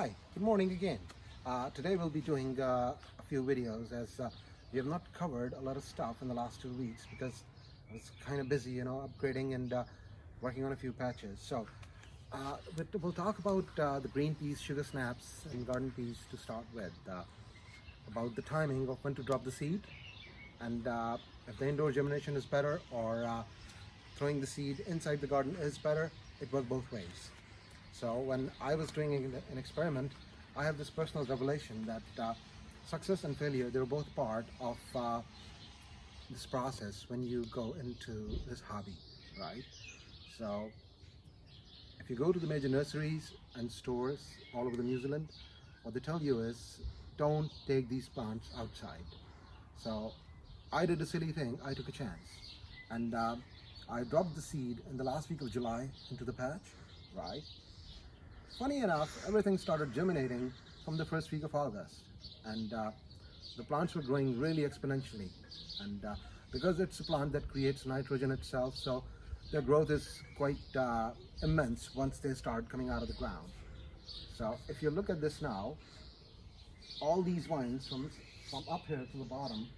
Hi, good morning again. Today we'll be doing a few videos as we have not covered a lot of stuff in the last 2 weeks because I was kind of busy, upgrading and working on a few patches. So we'll talk about the green peas, sugar snaps, and garden peas to start with. About the timing of when to drop the seed, and if the indoor germination is better or throwing the seed inside the garden is better. It works both ways. So when I was doing an experiment, I have this personal revelation that success and failure, they're both part of this process when you go into this hobby, right? So if you go to the major nurseries and stores all over New Zealand, what they tell you is don't take these plants outside. So I did a silly thing. I took a chance and I dropped the seed in the last week of July into the patch, right? Funny enough, everything started germinating from the first week of August, and the plants were growing really exponentially. And because it's a plant that creates nitrogen itself, so their growth is quite immense once they start coming out of the ground. So if you look at this now, all these vines from up here to the bottom,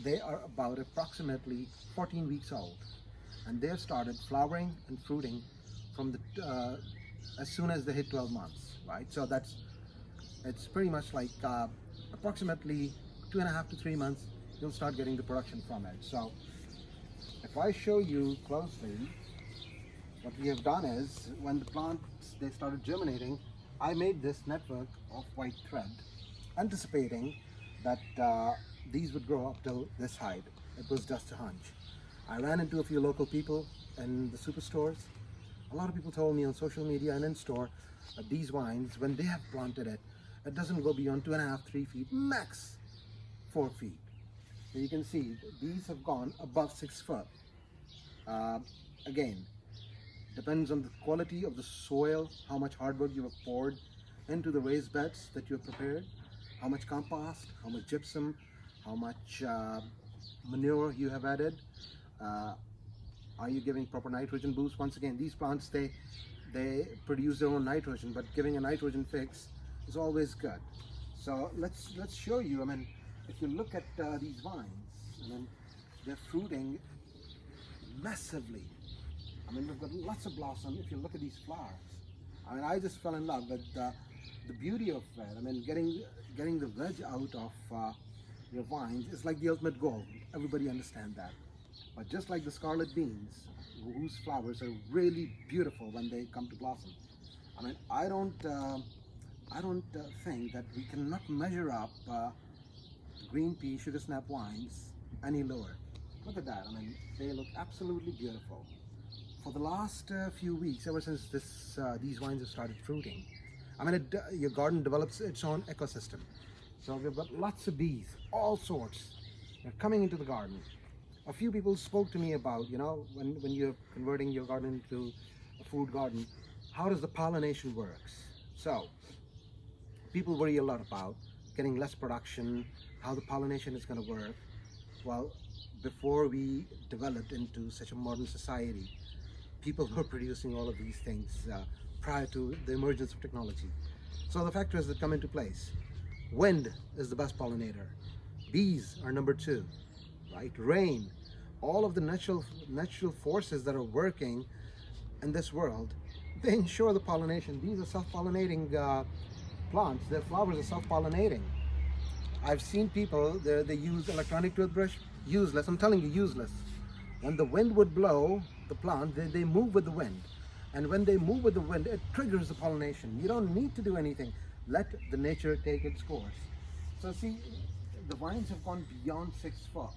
they are about approximately 14 weeks old, and they have started flowering and fruiting from the as soon as they hit 12 months, right? So it's pretty much like approximately 2.5 to 3 months you'll start getting the production from it. So if I show you closely, what we have done is when the plants they started germinating, I made this network of white thread, anticipating that these would grow up till this height. It was just a hunch. I ran into a few local people in the superstores. A lot of people told me on social media and in store that these vines, when they have planted it, it doesn't go beyond 2.5, 3 feet, max 4 feet. So you can see these have gone above 6 foot. Again, depends on the quality of the soil, how much hard work you have poured into the raised beds that you have prepared, how much compost, how much gypsum, how much manure you have added. Are you giving proper nitrogen boost? Once again, these plants, they produce their own nitrogen, but giving a nitrogen fix is always good. So let's show you. I mean, if you look at these vines, I mean, they're fruiting massively. I mean, we've got lots of blossom. If you look at these flowers, I mean, I just fell in love with the beauty of it. I mean, getting the veg out of your vines is like the ultimate goal. Everybody understands that. But just like the scarlet beans, whose flowers are really beautiful when they come to blossom, I mean, I don't think that we cannot measure up green pea sugar snap vines any lower. Look at that. I mean, they look absolutely beautiful. For the last few weeks, ever since these vines have started fruiting, I mean, your garden develops its own ecosystem. So we've got lots of bees, all sorts. They're coming into the garden. A few people spoke to me about, when you're converting your garden into a food garden, how does the pollination works? So people worry a lot about getting less production, how the pollination is going to work. Well, before we developed into such a modern society, people were producing all of these things prior to the emergence of technology. So the factors that come into place: wind is the best pollinator, bees are number 2, right? Rain, all of the natural forces that are working in this world, they ensure the pollination. These are self-pollinating plants. Their flowers are self-pollinating. I've seen people, they use electronic toothbrush, useless. I'm telling you, useless. When the wind would blow the plant, they move with the wind. And when they move with the wind, it triggers the pollination. You don't need to do anything. Let the nature take its course. So see, the vines have gone beyond 6 foot.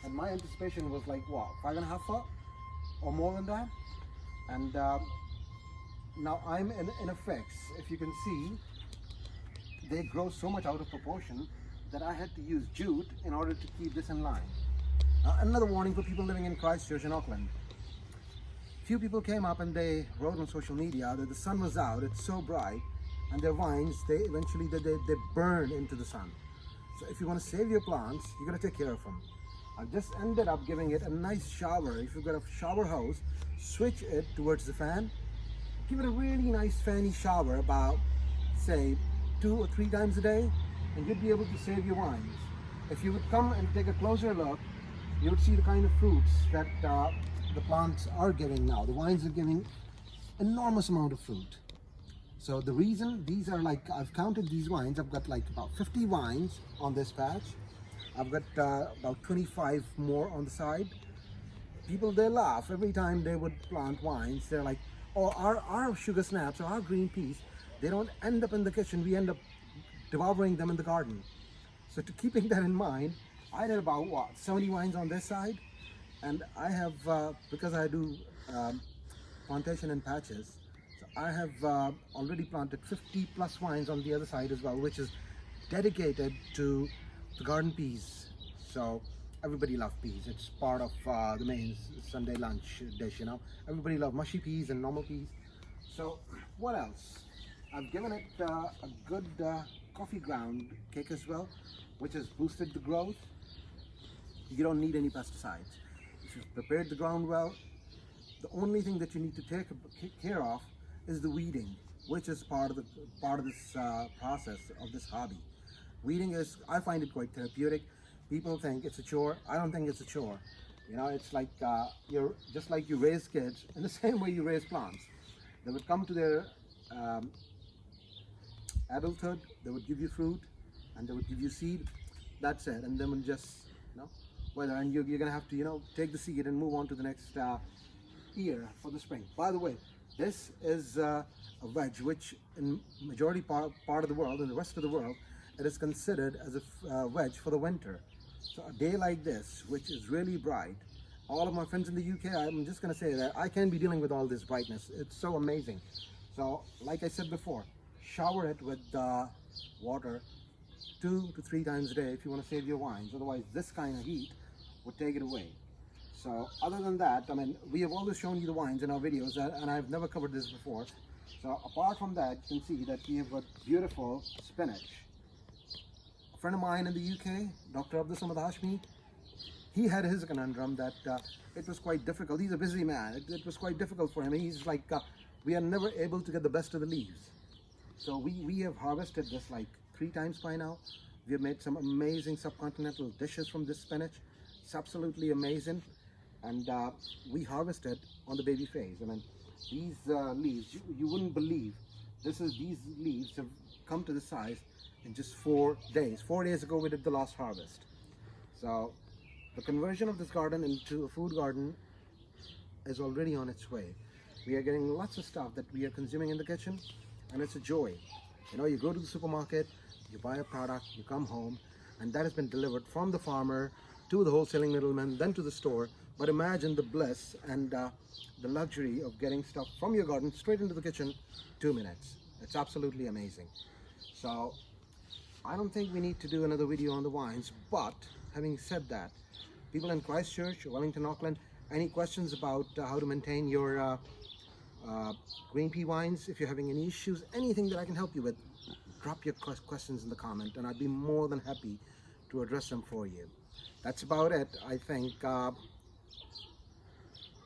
And my anticipation was like, what, 5.5 foot or more than that? And now I'm in a fix. If you can see, they grow so much out of proportion that I had to use jute in order to keep this in line. Another warning for people living in Christchurch in Auckland. Few people came up and they wrote on social media that the sun was out, it's so bright, and their vines, they eventually they burn into the sun. So if you want to save your plants, you got to take care of them. I just ended up giving it a nice shower. If you've got a shower hose, switch it towards the fan. Give it a really nice fanny shower, about say 2 or 3 times a day, and you'd be able to save your wines. If you would come and take a closer look, you would see the kind of fruits that the plants are giving now. The vines are giving enormous amount of fruit. So the reason these are like, I've counted these vines, I've got like about 50 vines on this patch. I've got about 25 more on the side. People, they laugh every time they would plant vines. They're like, oh, our sugar snaps or our green peas, they don't end up in the kitchen, we end up devouring them in the garden. So to keeping that in mind, I did about 70 vines on this side, and I have, because I do plantation in patches, so I have already planted 50 plus vines on the other side as well, which is dedicated to the garden peas. So everybody loves peas. It's part of the main Sunday lunch dish, you know. Everybody loves mushy peas and normal peas. So what else? I've given it a good coffee ground cake as well, which has boosted the growth. You don't need any pesticides. If you've prepared the ground well, the only thing that you need to take care of is the weeding, which is part of this process of this hobby. Weeding is, I find it quite therapeutic. People think it's a chore. I don't think it's a chore. You know, it's like you're just like you raise kids in the same way you raise plants. They would come to their adulthood, they would give you fruit, and they would give you seed. That's it, and then we'll just, you know, and you're gonna have to, you know, take the seed and move on to the next year for the spring. By the way, this is a wedge which in majority part of the world, in the rest of the world, it is considered as a wedge for the winter. So a day like this, which is really bright, all of my friends in the UK, I'm just gonna say that I can't be dealing with all this brightness. It's so amazing. So like I said before, shower it with water 2 to 3 times a day if you want to save your wines. Otherwise, this kind of heat would take it away. So other than that, I mean, we have always shown you the wines in our videos, and I've never covered this before. So apart from that, you can see that we have got beautiful spinach. A friend of mine in the UK, Dr. Abdul Samad Hashmi, he had his conundrum that it was quite difficult. He's a busy man. It was quite difficult for him. He's like, we are never able to get the best of the leaves. So we have harvested this like 3 times by now. We have made some amazing subcontinental dishes from this spinach. It's absolutely amazing. And we harvested on the baby phase. I mean, these leaves, you wouldn't believe, these leaves have come to the size in just 4 days. 4 days ago we did the last harvest. So the conversion of this garden into a food garden is already on its way. We are getting lots of stuff that we are consuming in the kitchen, and it's a joy. You know, you go to the supermarket, you buy a product, you come home, and that has been delivered from the farmer to the wholesaling middleman, then to the store. But imagine the bliss and the luxury of getting stuff from your garden straight into the kitchen, 2 minutes. It's absolutely amazing. So I don't think we need to do another video on the wines, but having said that, people in Christchurch, Wellington, Auckland, any questions about how to maintain your green pea wines? If you're having any issues, anything that I can help you with, drop your questions in the comment, and I'd be more than happy to address them for you. That's about it. I think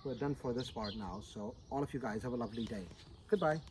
we're done for this part now. So all of you guys have a lovely day. Goodbye.